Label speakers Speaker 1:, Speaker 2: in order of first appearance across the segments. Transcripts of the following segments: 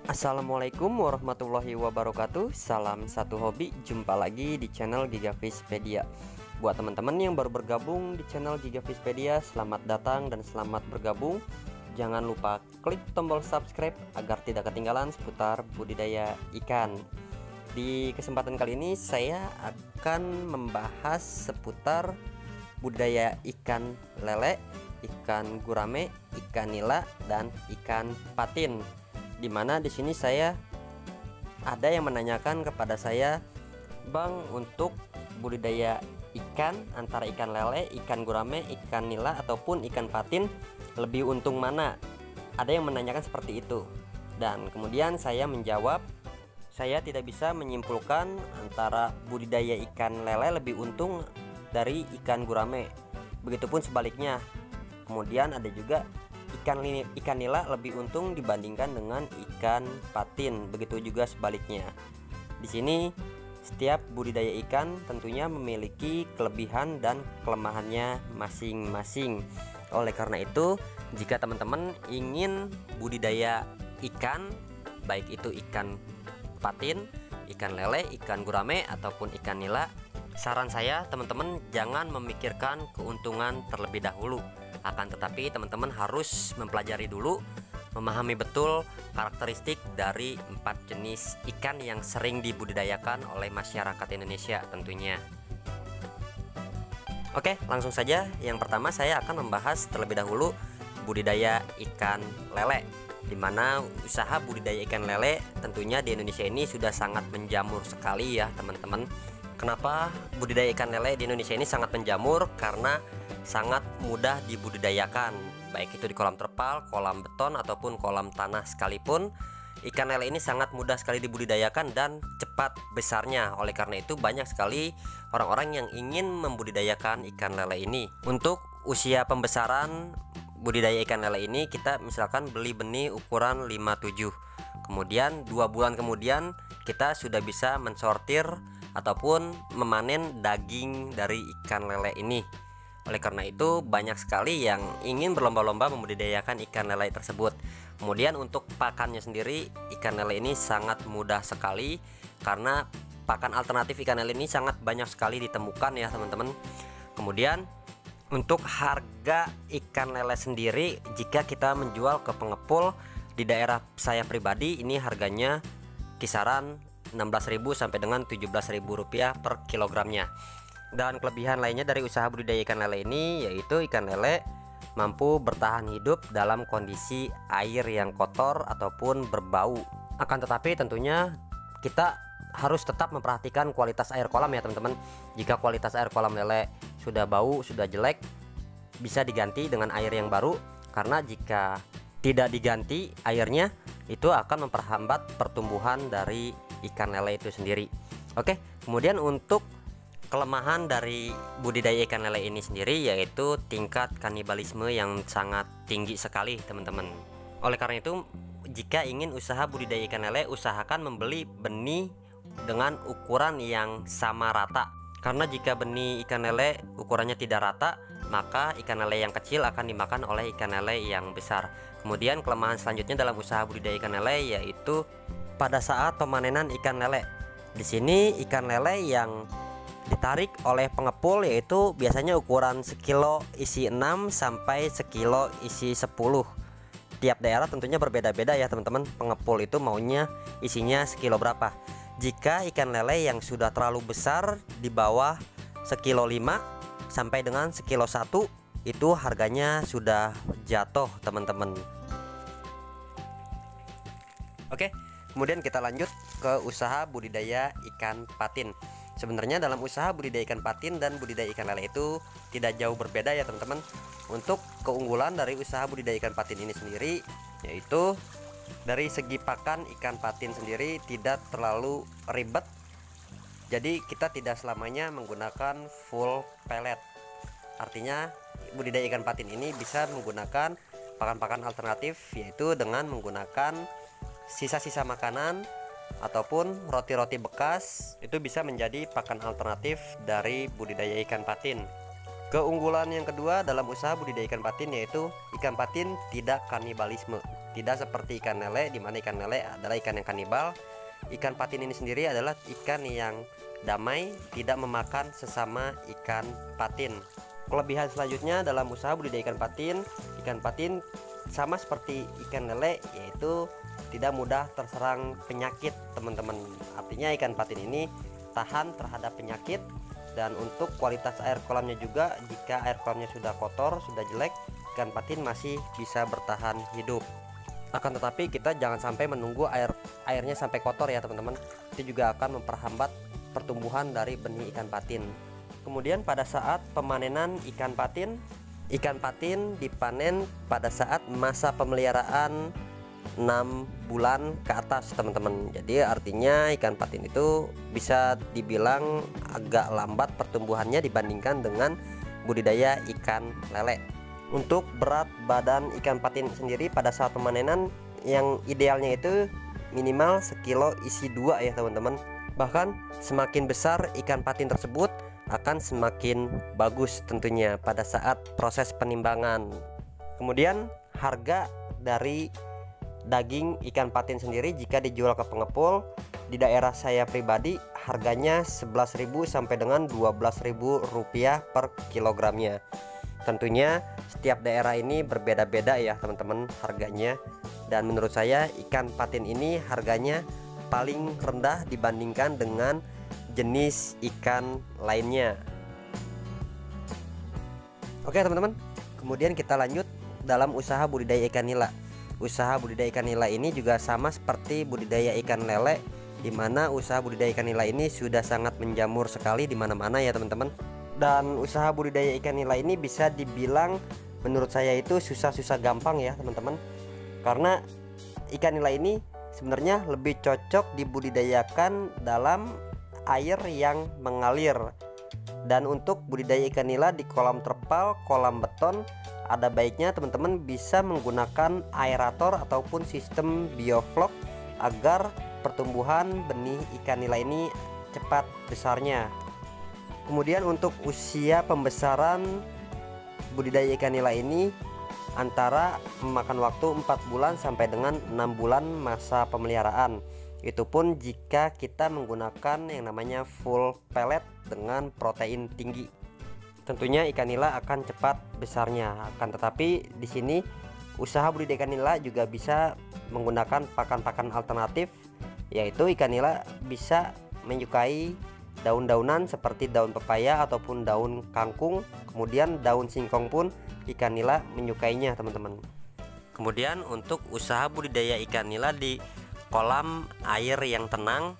Speaker 1: Assalamualaikum warahmatullahi wabarakatuh. Salam satu hobi. Jumpa lagi di channel Gigafishpedia. Buat teman-teman yang baru bergabung di channel Gigafishpedia, selamat datang dan selamat bergabung. Jangan lupa klik tombol subscribe agar tidak ketinggalan seputar budidaya ikan. Di kesempatan kali ini saya akan membahas seputar budidaya ikan lele, ikan gurame, ikan nila, dan ikan patin. Dimana di sini saya ada yang menanyakan kepada saya, Bang, untuk budidaya ikan antara ikan lele, ikan gurame, ikan nila ataupun ikan patin lebih untung mana? Ada yang menanyakan seperti itu. Dan kemudian saya menjawab, saya tidak bisa menyimpulkan antara budidaya ikan lele lebih untung dari ikan gurame. Begitupun sebaliknya. Kemudian ada juga ikan nila lebih untung dibandingkan dengan ikan patin. Begitu juga sebaliknya. Di sini setiap budidaya ikan tentunya memiliki kelebihan dan kelemahannya masing-masing. Oleh karena itu, jika teman-teman ingin budidaya ikan, baik itu ikan patin, ikan lele, ikan gurame ataupun ikan nila, saran saya teman-teman jangan memikirkan keuntungan terlebih dahulu. Akan tetapi teman-teman harus mempelajari dulu, memahami betul karakteristik dari 4 jenis ikan yang sering dibudidayakan oleh masyarakat Indonesia tentunya. Oke, langsung saja. Yang pertama saya akan membahas terlebih dahulu budidaya ikan lele, dimana usaha budidaya ikan lele tentunya di Indonesia ini sudah sangat menjamur sekali ya teman-teman. Kenapa budidaya ikan lele di Indonesia ini sangat menjamur? Karena sangat mudah dibudidayakan, baik itu di kolam terpal, kolam beton ataupun kolam tanah sekalipun. Ikan lele ini sangat mudah sekali dibudidayakan dan cepat besarnya. Oleh karena itu banyak sekali orang-orang yang ingin membudidayakan ikan lele ini. Untuk usia pembesaran budidaya ikan lele ini, kita misalkan beli benih ukuran 57. Kemudian 2 bulan kemudian kita sudah bisa mensortir ataupun memanen daging dari ikan lele ini. Oleh karena itu banyak sekali yang ingin berlomba-lomba membudidayakan ikan lele tersebut. Kemudian untuk pakannya sendiri, ikan lele ini sangat mudah sekali karena pakan alternatif ikan lele ini sangat banyak sekali ditemukan ya teman-teman. Kemudian untuk harga ikan lele sendiri, jika kita menjual ke pengepul di daerah saya pribadi, ini harganya kisaran 16.000 sampai dengan 17.000 rupiah per kilogramnya. Dan kelebihan lainnya dari usaha budidaya ikan lele ini yaitu ikan lele mampu bertahan hidup dalam kondisi air yang kotor ataupun berbau. Akan tetapi tentunya kita harus tetap memperhatikan kualitas air kolam ya teman-teman. Jika kualitas air kolam lele sudah bau, sudah jelek, bisa diganti dengan air yang baru, karena jika tidak diganti airnya itu akan memperhambat pertumbuhan dari ikan lele itu sendiri. Oke, kemudian untuk kelemahan dari budidaya ikan lele ini sendiri yaitu tingkat kanibalisme yang sangat tinggi sekali teman-teman. Oleh karena itu, jika ingin usaha budidaya ikan lele, usahakan membeli benih dengan ukuran yang sama rata. Karena jika benih ikan lele ukurannya tidak rata, maka ikan lele yang kecil akan dimakan oleh ikan lele yang besar. Kemudian kelemahan selanjutnya dalam usaha budidaya ikan lele yaitu pada saat pemanenan ikan lele. Di sini ikan lele yang ditarik oleh pengepul yaitu biasanya ukuran sekilo isi 6 sampai sekilo isi 10. Tiap daerah tentunya berbeda-beda ya teman-teman. Pengepul itu maunya isinya sekilo berapa. Jika ikan lele yang sudah terlalu besar di bawah sekilo 5 sampai dengan sekilo 1, itu harganya sudah jatuh teman-teman. Oke, kemudian kita lanjut ke usaha budidaya ikan patin. Sebenarnya dalam usaha budidaya ikan patin dan budidaya ikan lele itu tidak jauh berbeda ya teman-teman. Untuk keunggulan dari usaha budidaya ikan patin ini sendiri yaitu dari segi pakan ikan patin sendiri tidak terlalu ribet. Jadi kita tidak selamanya menggunakan full pellet. Artinya budidaya ikan patin ini bisa menggunakan pakan-pakan alternatif, yaitu dengan menggunakan sisa-sisa makanan ataupun roti-roti bekas. Itu bisa menjadi pakan alternatif dari budidaya ikan patin. Keunggulan yang kedua dalam usaha budidaya ikan patin yaitu ikan patin tidak kanibalisme. tidak seperti ikan lele, di mana ikan lele adalah ikan yang kanibal. Ikan patin ini sendiri adalah ikan yang damai, tidak memakan sesama ikan patin. Kelebihan selanjutnya dalam usaha budidaya ikan patin sama seperti ikan lele, yaitu tidak mudah terserang penyakit, teman-teman. Artinya ikan patin ini tahan terhadap penyakit. Dan untuk kualitas air kolamnya juga, jika air kolamnya sudah kotor, sudah jelek, ikan patin masih bisa bertahan hidup. Akan tetapi kita jangan sampai menunggu airnya sampai kotor ya teman-teman. Itu juga akan memperhambat pertumbuhan dari benih ikan patin. Kemudian pada saat pemanenan ikan patin dipanen pada saat masa pemeliharaan 6 bulan ke atas, teman-teman. Jadi artinya ikan patin itu bisa dibilang agak lambat pertumbuhannya dibandingkan dengan budidaya ikan lele. Untuk berat badan ikan patin sendiri pada saat pemanenan yang idealnya itu minimal sekilo isi 2 ya teman-teman. Bahkan semakin besar ikan patin tersebut akan semakin bagus tentunya pada saat proses penimbangan. Kemudian harga dari daging ikan patin sendiri jika dijual ke pengepul di daerah saya pribadi harganya 11.000 sampai dengan 12.000 rupiah per kilogramnya. Tentunya setiap daerah ini berbeda-beda ya teman-teman harganya, dan menurut saya ikan patin ini harganya paling rendah dibandingkan dengan jenis ikan lainnya. Oke teman-teman, kemudian kita lanjut dalam usaha budidaya ikan nila. Usaha budidaya ikan nila ini juga sama seperti budidaya ikan lele, di mana usaha budidaya ikan nila ini sudah sangat menjamur sekali di mana-mana ya teman-teman. Dan usaha budidaya ikan nila ini bisa dibilang menurut saya itu susah-susah gampang ya teman-teman. Karena ikan nila ini sebenarnya lebih cocok dibudidayakan dalam air yang mengalir. Dan untuk budidaya ikan nila di kolam terpal, kolam beton, ada baiknya teman-teman bisa menggunakan aerator ataupun sistem bioflok agar pertumbuhan benih ikan nila ini cepat besarnya. Kemudian untuk usia pembesaran budidaya ikan nila ini antara memakan waktu 4 bulan sampai dengan 6 bulan masa pemeliharaan. Itu pun jika kita menggunakan yang namanya full pellet dengan protein tinggi. Tentunya ikan nila akan cepat besarnya. Akan tetapi di sini usaha budidaya ikan nila juga bisa menggunakan pakan-pakan alternatif, yaitu ikan nila bisa menyukai daun-daunan seperti daun pepaya ataupun daun kangkung. Kemudian daun singkong pun ikan nila menyukainya teman-teman. Kemudian untuk usaha budidaya ikan nila di kolam air yang tenang,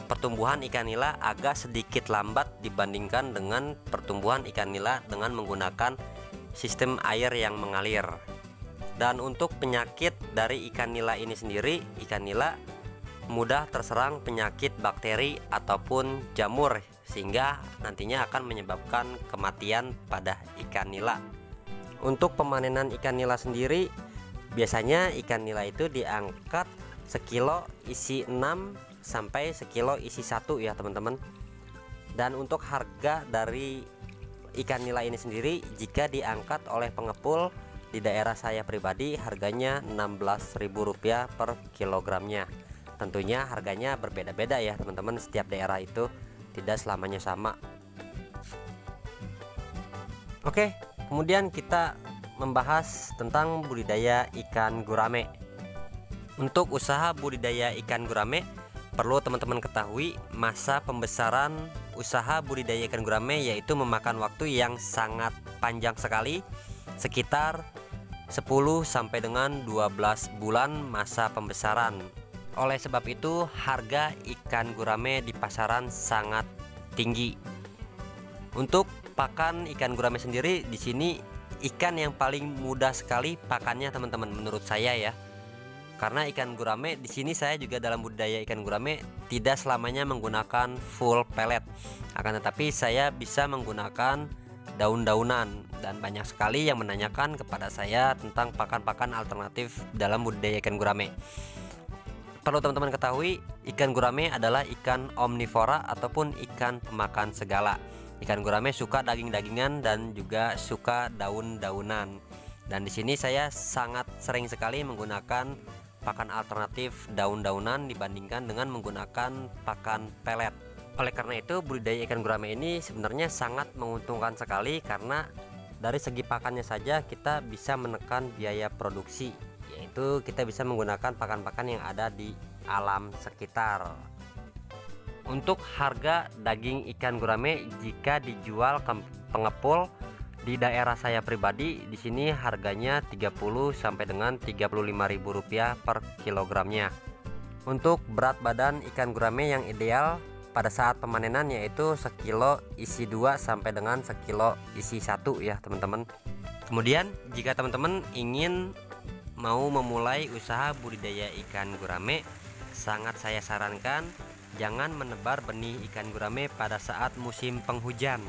Speaker 1: pertumbuhan ikan nila agak sedikit lambat dibandingkan dengan pertumbuhan ikan nila dengan menggunakan sistem air yang mengalir. Dan untuk penyakit dari ikan nila ini sendiri, ikan nila mudah terserang penyakit bakteri ataupun jamur, sehingga nantinya akan menyebabkan kematian pada ikan nila. Untuk pemanenan ikan nila sendiri, biasanya ikan nila itu diangkat sekilo isi 6 sampai sekilo isi 1 ya teman-teman. Dan untuk harga dari ikan nila ini sendiri jika diangkat oleh pengepul di daerah saya pribadi harganya Rp16.000 per kilogramnya. Tentunya harganya berbeda-beda ya teman-teman, setiap daerah itu tidak selamanya sama. Oke, kemudian kita membahas tentang budidaya ikan gurame. Untuk usaha budidaya ikan gurame, perlu teman-teman ketahui masa pembesaran usaha budidaya ikan gurame yaitu memakan waktu yang sangat panjang sekali, sekitar 10 sampai dengan 12 bulan masa pembesaran. Oleh sebab itu harga ikan gurame di pasaran sangat tinggi. Untuk pakan ikan gurame sendiri di sini ikan yang paling mudah sekali pakannya teman-teman menurut saya ya. Karena ikan gurame di sini saya juga dalam budidaya ikan gurame tidak selamanya menggunakan full pellet. Akan tetapi saya bisa menggunakan daun-daunan, dan banyak sekali yang menanyakan kepada saya tentang pakan-pakan alternatif dalam budidaya ikan gurame. Perlu teman-teman ketahui, ikan gurame adalah ikan omnivora ataupun ikan pemakan segala. Ikan gurame suka daging-dagingan dan juga suka daun-daunan. Dan di sini saya sangat sering sekali menggunakan pakan alternatif daun-daunan dibandingkan dengan menggunakan pakan pelet. Oleh karena itu, budidaya ikan gurame ini sebenarnya sangat menguntungkan sekali, karena dari segi pakannya saja kita bisa menekan biaya produksi, yaitu kita bisa menggunakan pakan-pakan yang ada di alam sekitar. Untuk harga daging ikan gurame jika dijual ke pengepul di daerah saya pribadi, di sini harganya 30 sampai dengan Rp35.000 per kilogramnya. Untuk berat badan ikan gurame yang ideal pada saat pemanenan yaitu sekilo isi 2 sampai dengan sekilo isi 1 ya teman-teman. Kemudian jika teman-teman ingin mau memulai usaha budidaya ikan gurame, sangat saya sarankan jangan menebar benih ikan gurame pada saat musim penghujan,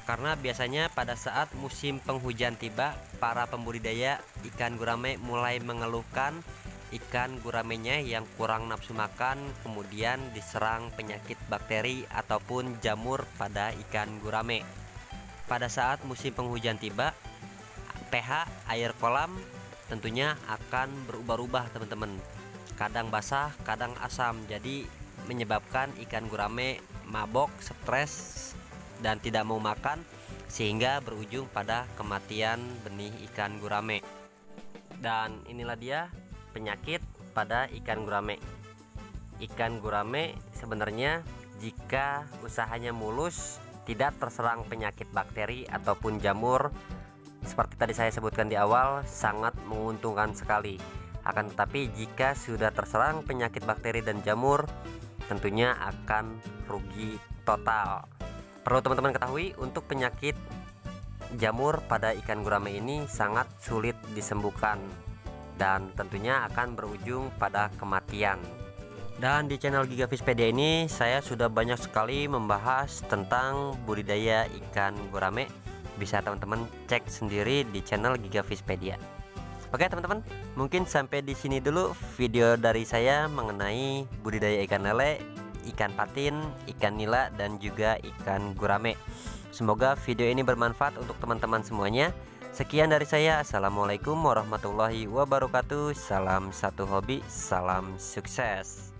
Speaker 1: karena biasanya pada saat musim penghujan tiba, para pembudidaya ikan gurame mulai mengeluhkan ikan guramenya yang kurang nafsu makan, kemudian diserang penyakit bakteri ataupun jamur pada ikan gurame. Pada saat musim penghujan tiba, pH air kolam tentunya akan berubah-ubah teman-teman, kadang basah kadang asam, jadi menyebabkan ikan gurame mabok, stres, dan tidak mau makan, sehingga berujung pada kematian benih ikan gurame. Dan inilah dia penyakit pada ikan gurame. Ikan gurame sebenarnya jika usahanya mulus, tidak terserang penyakit bakteri ataupun jamur, seperti tadi saya sebutkan di awal, sangat menguntungkan sekali. Akan tetapi jika sudah terserang penyakit bakteri dan jamur, tentunya akan rugi total. Perlu teman-teman ketahui, untuk penyakit jamur pada ikan gurame ini sangat sulit disembuhkan dan tentunya akan berujung pada kematian. Dan di channel Gigafishpedia ini saya sudah banyak sekali membahas tentang budidaya ikan gurame. Bisa teman-teman cek sendiri di channel Gigafishpedia. Oke teman-teman, mungkin sampai di sini dulu video dari saya mengenai budidaya ikan lele, ikan patin, ikan nila, dan juga ikan gurame. Semoga video ini bermanfaat untuk teman-teman semuanya. Sekian dari saya. Assalamualaikum warahmatullahi wabarakatuh. Salam satu hobi, salam sukses.